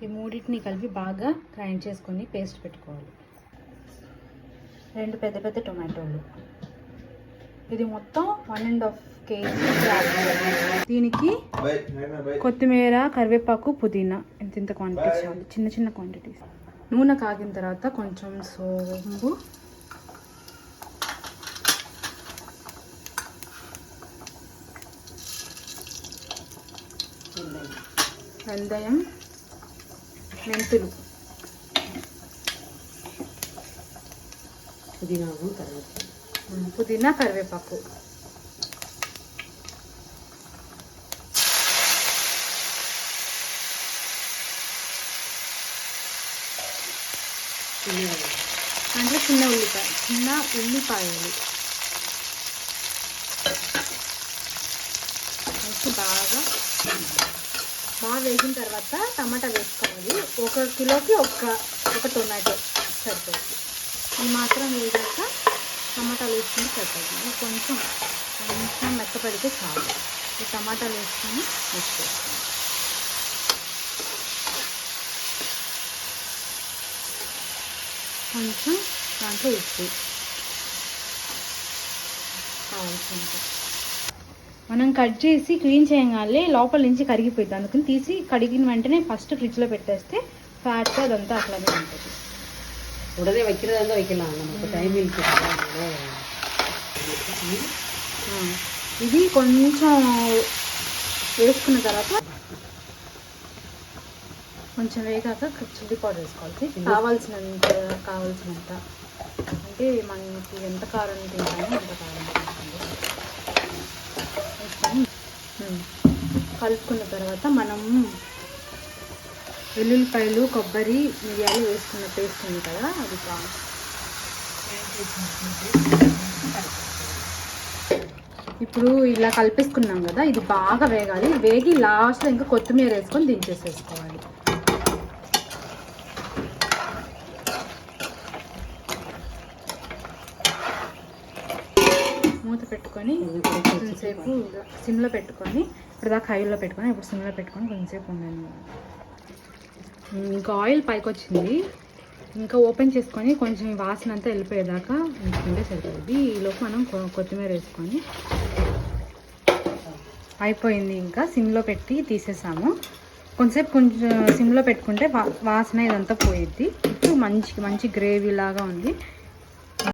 ఈ మూడింటిని కలిపి బాగా గ్రైండ్ చేసుకొని పేస్ట్ పెట్టుకోవాలి. 2 పెద్ద పెద్ద టొమాటోలు, ఇది మొత్తం 1.5 kg. దీనికి కొత్తిమీర, కరివేపాకు, పుదీనా ఇంత క్వాంటిటీ చాలు, చిన్న చిన్న క్వాంటిటీస్. నూనె కాగిన తర్వాత కొంచెం సోంపు, వెందయం, మెంతులు, పుదీనా, కరివేపాకు. అంటే చిన్న ఉల్లిపాయలు బాగా వేగిన తర్వాత టమాటా వేసుకోవాలి. 1 కిలోకి ఒక టొమాటో సరిపోతుంది. ఈ మాత్రం వేగాక టమాటాలు వేసుకొని సరిపోతుంది. కొంచెం మెత్తపడితే చాలు. ఈ టమాటాలు వేసుకొని మిక్స్ చేసుకోవాలి. కొంచెం దాంట్లో ఉప్పు కావాల్సినంత. మనం కట్ చేసి క్లీన్ చేయగానే లోపల నుంచి కరిగిపోయింది. అందుకని తీసి కడిగిన వెంటనే ఫస్ట్ ఫ్రిడ్జ్లో పెట్టేస్తే ఫ్యాట్ అదంతా అట్లానే ఉంటుంది. ఉడనే வைக்கிறதா வைக்கலாம், நமக்கு டைம் இருக்கு. ఇది కొంచెం వేసుకున్న తర్వాత కొంచెం వేగాక చిల్లీ పౌడర్ వేసుకోవాలి. కావాల్సినంత అంటే మనకి ఎంత కారం తింటామో అంత కారం వేసుకొని కలుపుకున్న తర్వాత మనం వెల్లుల్లిపాయలు, కొబ్బరి, మిరియాలు వేసుకున్న పేస్ట్ ఉంది కదా, అది ఇప్పుడు ఇలా కలిపేసుకున్నాం కదా, ఇది బాగా వేగాలి. వేగి లాస్ట్లో ఇంకా కొత్తిమీర వేసుకొని దించేసేసుకోవాలి. మూత పెట్టుకొని కొంచెంసేపు సిమ్లో పెట్టుకొని, ఇప్పుడు దాకా హైలో పెట్టుకొని, ఇప్పుడు సిమ్లో పెట్టుకొని కొంచెంసేపు ఉండండి. ఇంకా ఆయిల్ పైకి వచ్చింది. ఇంకా ఓపెన్ చేసుకొని కొంచెం వాసన అంతా వెళ్ళిపోయేదాకా ఉంచుకుంటే సరిపోతుంది. ఈలోపు మనం కొత్తిమీర వేసుకొని అయిపోయింది. ఇంకా సిమ్లో పెట్టి తీసేసాము. కొంచెం సిమ్లో పెట్టుకుంటే వాసన ఇదంతా పోయిద్ది. ఇప్పుడు మంచి గ్రేవీ లాగా ఉంది.